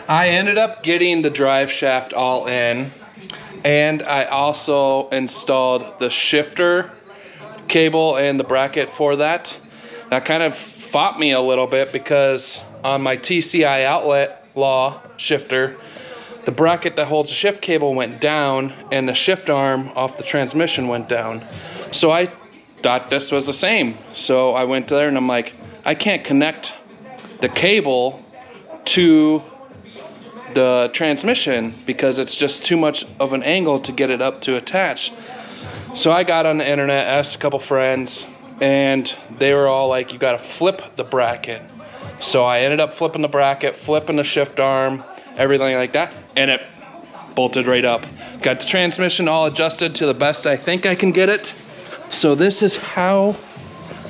I ended up getting the drive shaft all in, and I also installed the shifter cable and the bracket for that. That kind of fought me a little bit because on my TCI outlet law shifter, the bracket that holds the shift cable went down and the shift arm off the transmission went down. So I thought this was the same. So I went there and I'm like, I can't connect the cable to the transmission because it's just too much of an angle to get it up to attach. So I got on the internet, asked a couple friends, and they were all like, you gotta flip the bracket. So I ended up flipping the bracket, flipping the shift arm, everything like that, and it bolted right up. Got the transmission all adjusted to the best I think I can get it. So this is how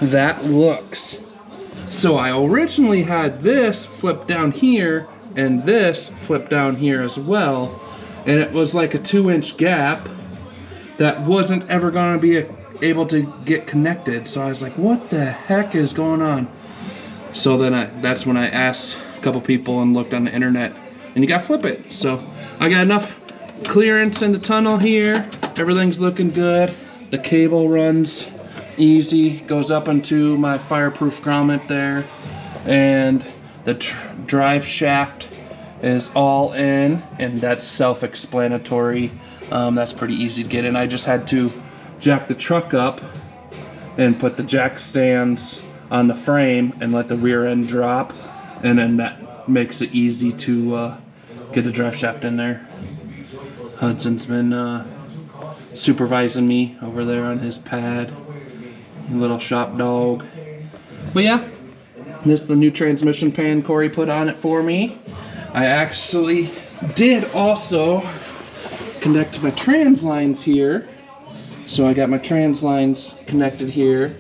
that looks. So I originally had this flipped down here and this flipped down here as well, and it was like a 2-inch gap that wasn't ever gonna be able to get connected. So I was like, what the heck is going on? So then that's when I asked a couple people and looked on the internet, and you gotta flip it. So I got enough clearance in the tunnel here. Everything's looking good. The cable runs easy, goes up into my fireproof grommet there, and the drive shaft is all in, and that's self-explanatory. That's pretty easy to get in. I just had to jack the truck up and put the jack stands on the frame and let the rear end drop, and then that makes it easy to get the drive shaft in there. Hudson's been supervising me over there on his pad, little shop dog. But yeah, this is the new transmission pan Corey put on it for me. I actually did also connect my trans lines here. So I got my trans lines connected here.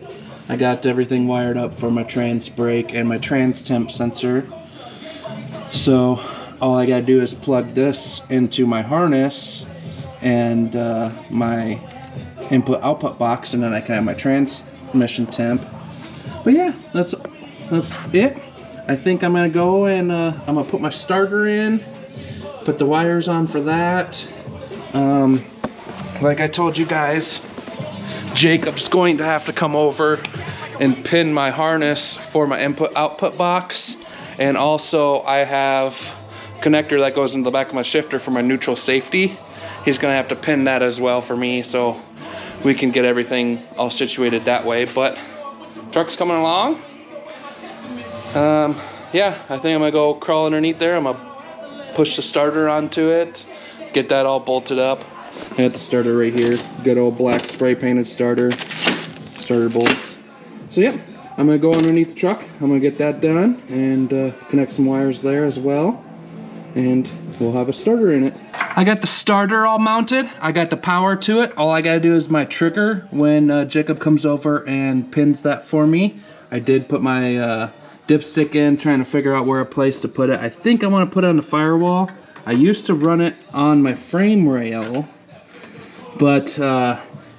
I got everything wired up for my trans brake and my trans temp sensor. So all I gotta do is plug this into my harness and my input-output box, and then I can have my transmission temp. But yeah, that's it. I think I'm gonna go and I'm gonna put my starter in, put the wires on for that. Like I told you guys, Jacob's going to have to come over and pin my harness for my input-output box. And also I have a connector that goes into the back of my shifter for my neutral safety. He's gonna have to pin that as well for me so we can get everything all situated that way. But truck's coming along. Yeah, I think I'm gonna go crawl underneath there. I'm gonna push the starter onto it, get that all bolted up. I got the starter right here. Good old black spray painted starter bolts. So yeah, I'm gonna go underneath the truck. I'm gonna get that done and connect some wires there as well, and we'll have a starter in it. I got the starter all mounted. I got the power to it. All I gotta do is my trigger when Jacob comes over and pins that for me. I did put my dipstick in, trying to figure out where a place to put it. I think I want to put it on the firewall. I used to run it on my frame rail, but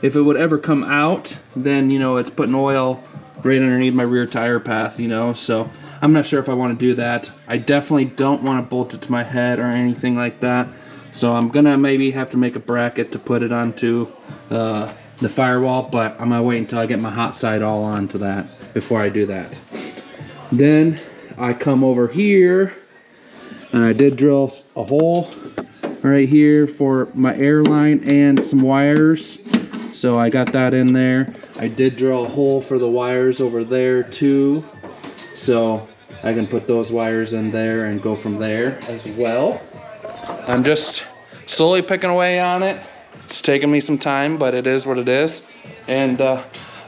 if it would ever come out, then, you know, it's putting oil right underneath my rear tire path, you know, so I'm not sure if I want to do that. I definitely don't want to bolt it to my head or anything like that, so I'm gonna maybe have to make a bracket to put it onto the firewall, but I'm gonna wait until I get my hot side all onto that before I do that. Then I come over here and I did drill a hole right here for my air line and some wires. So I got that in there. I did drill a hole for the wires over there too. So I can put those wires in there and go from there as well. I'm just slowly picking away on it. It's taking me some time, but it is what it is. And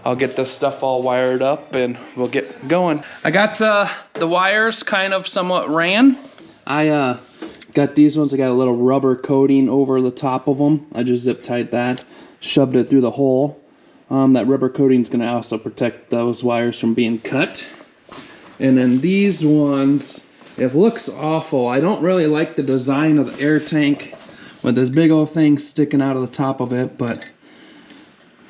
I'll get this stuff all wired up and we'll get going. I got the wires kind of somewhat ran. I got these ones. I got a little rubber coating over the top of them. I just zip tied that, shoved it through the hole. That rubber coating is gonna also protect those wires from being cut. And then these ones, it looks awful. I don't really like the design of the air tank with this big old thing sticking out of the top of it, but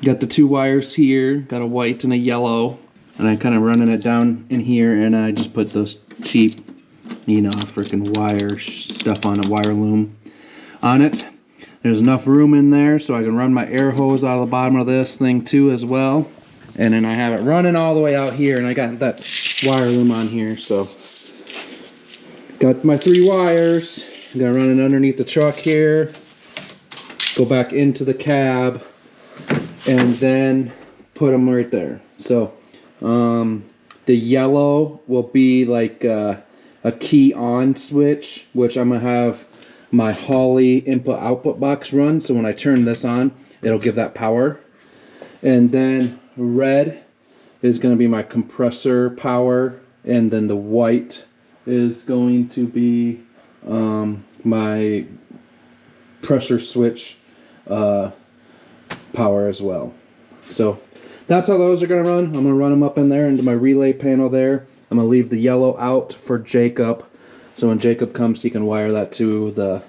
got the two wires here, got a white and a yellow, and I'm kind of running it down in here, and I just put those cheap you know, freaking wire stuff on a wire loom on it. There's enough room in there so I can run my air hose out of the bottom of this thing too as well. And then I have it running all the way out here, and I got that wire loom on here, so. Got my 3 wires. I'm gonna run it underneath the truck here, go back into the cab, and then put them right there. So the yellow will be like a key on switch, which I'm gonna have my Holley input output box run. So when I turn this on, it'll give that power. And then red is gonna be my compressor power, and then the white is going to be my pressure switch power as well. So that's how those are going to run. I'm going to run them up in there into my relay panel there. I'm going to leave the yellow out for Jacob. So when Jacob comes, he can wire that to the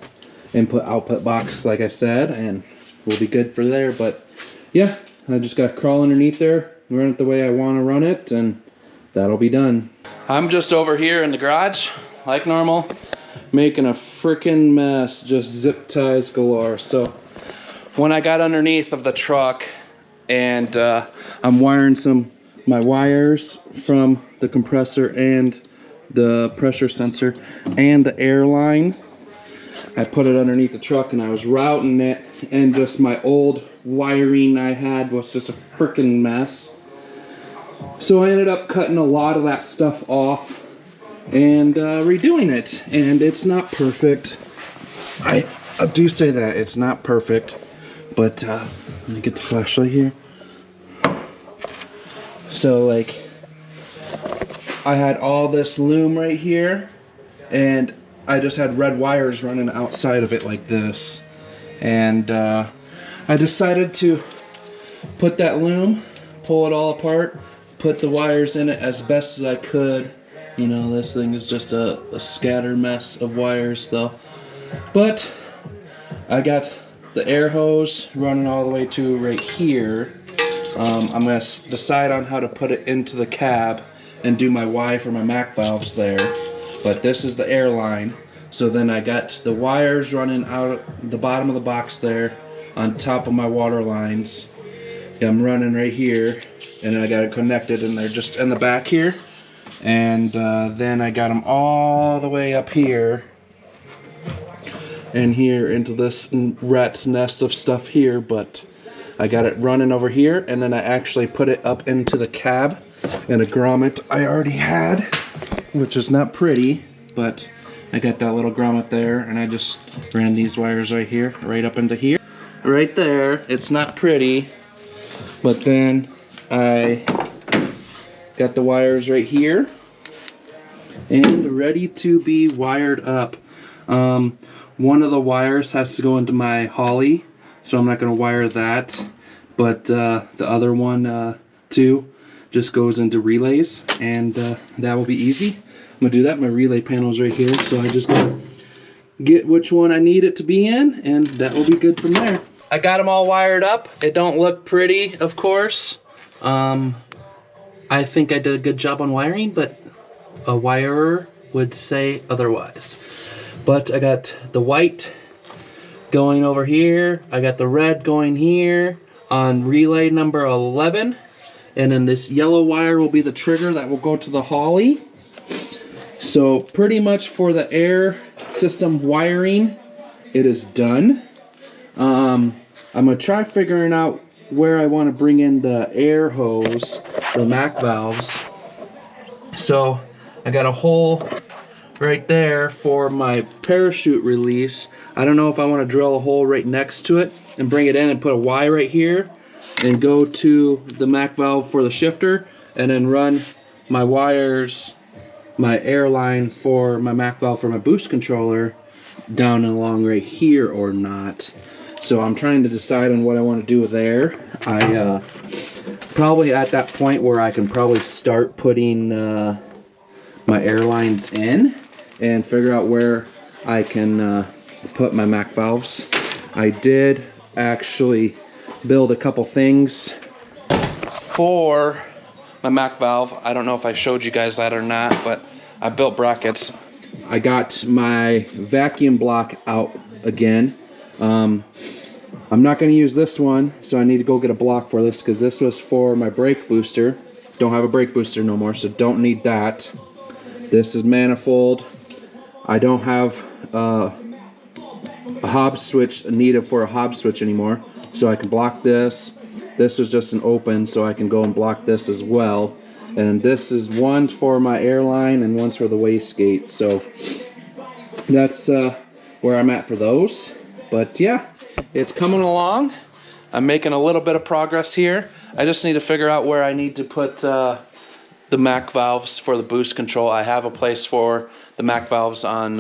input-output box, like I said, and we'll be good for there. But yeah, I just got to crawl underneath there, run it the way I want to run it, and that'll be done. I'm just over here in the garage, like normal, making a freaking mess, just zip ties galore. So when I got underneath of the truck and I'm wiring my wires from the compressor and the pressure sensor and the air line, I put it underneath the truck and I was routing it, and just my old wiring I had was just a freaking mess. So I ended up cutting a lot of that stuff off and redoing it, and it's not perfect. I do say that it's not perfect, but let me get the flashlight here. So like, I had all this loom right here, and I just had red wires running outside of it like this, and I decided to put that loom, pull it all apart, put the wires in it as best as I could. You know, this thing is just a scatter mess of wires though. But I got the air hose running all the way to right here. I'm going to decide on how to put it into the cab and do my Y for my Mac valves there. But this is the air line. So then I got the wires running out the bottom of the box there on top of my water lines. I'm running right here, and then I got it connected, and they're just in the back here. And then I got them all the way up here and here into this rat's nest of stuff here, but I got it running over here, and then I actually put it up into the cab in a grommet I already had, which is not pretty, but I got that little grommet there, and I just ran these wires right here, right up into here. Right there, it's not pretty, but then I got the wires right here and ready to be wired up. One of the wires has to go into my Holley, so I'm not going to wire that, but the other one too just goes into relays, and that will be easy. I'm going to do that. My relay panel's right here, so I just got to get which one I need it to be in, and that will be good from there. I got them all wired up. It don't look pretty, of course. I think I did a good job on wiring, but a wirer would say otherwise. But I got the white going over here. I got the red going here on relay number 11. And then this yellow wire will be the trigger that will go to the Holley. So pretty much for the air system wiring, it is done. I'm going to try figuring out where I want to bring in the air hose for the Mac valves. So I got a hole right there for my parachute release. I don't know if I want to drill a hole right next to it and bring it in and put a Y right here and go to the Mac valve for the shifter, and then run my wires, my air line for my Mac valve for my boost controller down and along right here or not. So I'm trying to decide on what I want to do there. I probably at that point where I can probably start putting my airlines in and figure out where I can put my Mac valves. I did actually build a couple things for my Mac valve. I don't know if I showed you guys that or not, but I built brackets I got my vacuum block out again. I'm not going to use this one, so I need to go get a block for this because this was for my brake booster. Don't have a brake booster no more, so don't need that. This is manifold. I don't have a Hobbs switch needed for a Hobbs switch anymore, so I can block this. This was just an open, so I can go and block this as well. And this is one for my airline and one's for the wastegate. So that's where I'm at for those. But yeah, it's coming along. I'm making a little bit of progress here. I just need to figure out where I need to put the MAC valves for the boost control. I have a place for the MAC valves on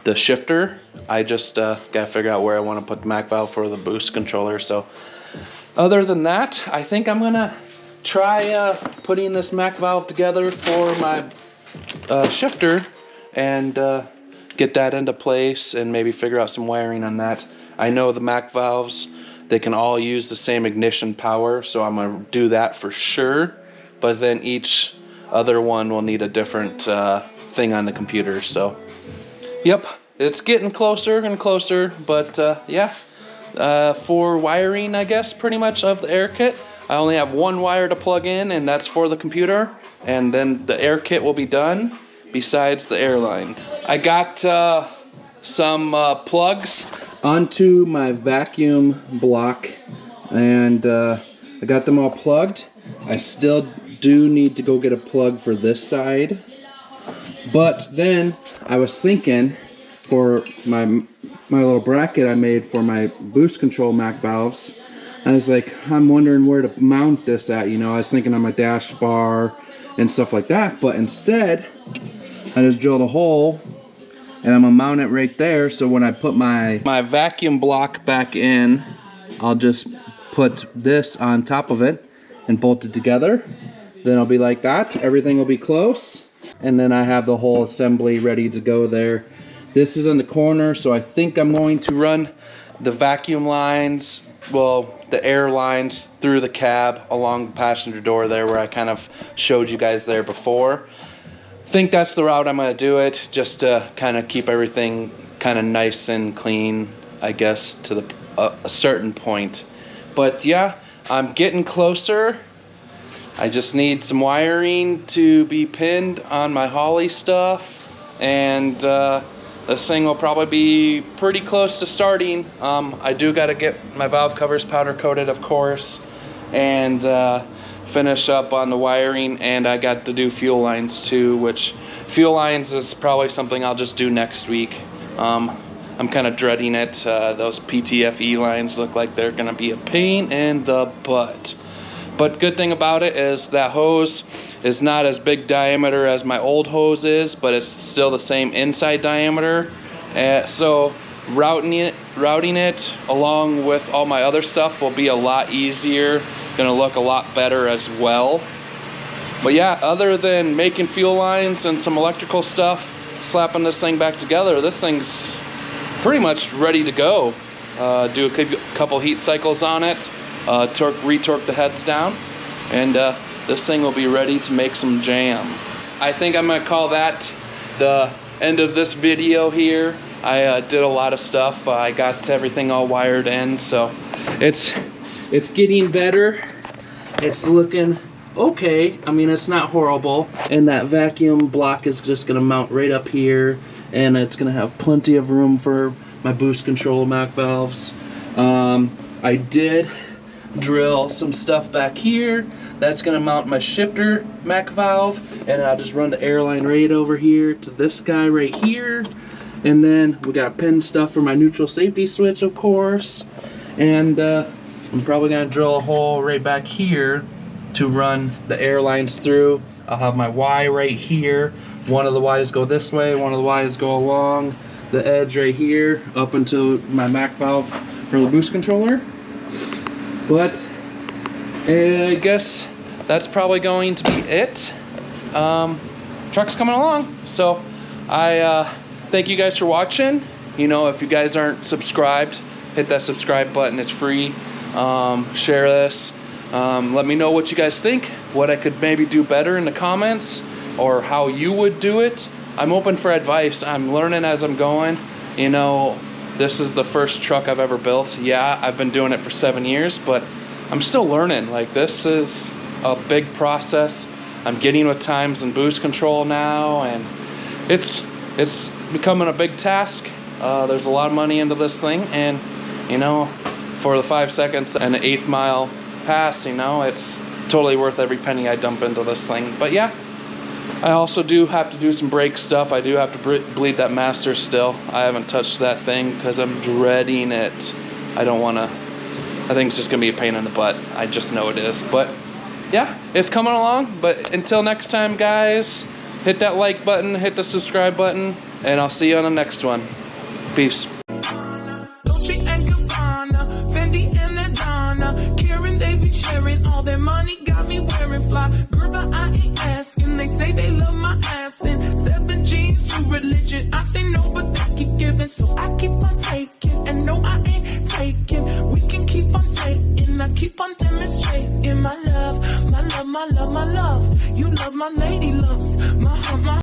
the shifter. I just gotta figure out where I want to put the MAC valve for the boost controller. So other than that, I think I'm gonna try putting this MAC valve together for my shifter and get that into place and maybe figure out some wiring on that. I know the MAC valves, they can all use the same ignition power, so I'm gonna do that for sure. But then each other one will need a different thing on the computer. So yep, it's getting closer and closer. But yeah, for wiring, I guess pretty much of the air kit, I only have one wire to plug in, and that's for the computer, and then the air kit will be done besides the airline. I got some plugs onto my vacuum block, and I got them all plugged. I still do need to go get a plug for this side, but then I was thinking for my little bracket I made for my boost control MAC valves, I was like, I'm wondering where to mount this at, you know. I was thinking on my dash bar and stuff like that, but instead I just drilled a hole and I'm gonna mount it right there, so when I put my vacuum block back in, I'll just put this on top of it and bolt it together. Then it'll be like that, everything will be close, and then I have the whole assembly ready to go there. This is in the corner, so I think I'm going to run the vacuum lines, well, the air lines through the cab along the passenger door there where I kind of showed you guys there before. I think that's the route I'm going to do it, just to kind of keep everything kind of nice and clean, I guess, to a certain point. But yeah, I'm getting closer. I just need some wiring to be pinned on my Holly stuff, and this thing will probably be pretty close to starting. I do got to get my valve covers powder coated, of course, and finish up on the wiring, and I got to do fuel lines too, which fuel lines is probably something I'll just do next week. I'm kind of dreading it. Those PTFE lines look like they're gonna be a pain in the butt. But good thing about it is that hose is not as big diameter as my old hose is, but it's still the same inside diameter. So routing it along with all my other stuff will be a lot easier, gonna look a lot better as well. But yeah, other than making fuel lines and some electrical stuff, slapping this thing back together, this thing's pretty much ready to go. Do a couple heat cycles on it, retorque the heads down, and this thing will be ready to make some jam. I think I'm gonna call that the end of this video here. I did a lot of stuff. I got everything all wired in, so it's getting better. It's looking okay. I mean, it's not horrible. And that vacuum block is just gonna mount right up here, and it's gonna have plenty of room for my boost control MAC valves. I did drill some stuff back here. That's gonna mount my shifter MAC valve, and I'll just run the airline right over here to this guy right here. And then we got pin stuff for my neutral safety switch, of course. And I'm probably gonna drill a hole right back here to run the air lines through. I'll have my Y right here. One of the Y's go this way, one of the Y's go along the edge right here up into my MAC valve for the boost controller. But I guess that's probably going to be it. Truck's coming along. So I thank you guys for watching. You know, if you guys aren't subscribed, hit that subscribe button, it's free. Share this. Let me know what you guys think, what I could maybe do better in the comments, or how you would do it. I'm open for advice. I'm learning as I'm going. You know, this is the first truck I've ever built. Yeah, I've been doing it for 7 years, but I'm still learning. Like, this is a big process. I'm getting with times and boost control now, and it's becoming a big task. There's a lot of money into this thing, and you know, for the 5 seconds and the 1/8 mile pass, you know, it's totally worth every penny I dump into this thing. But yeah, I also do have to do some brake stuff. I do have to bleed that master still. I haven't touched that thing because I'm dreading it. I don't want to. I think it's just gonna be a pain in the butt. I just know it is. But yeah, it's coming along. But until next time, guys, hit that like button, hit the subscribe button, and I'll see you on the next one. Peace. All their money got me wearing fly. Girl, but I ain't asking. They say they love my ass and 7 G's to religion. I say no, but they keep giving, so I keep on taking. And no, I ain't taking. We can keep on taking. I keep on demonstrating my love, my love, my love, my love. You love my lady loves my heart, my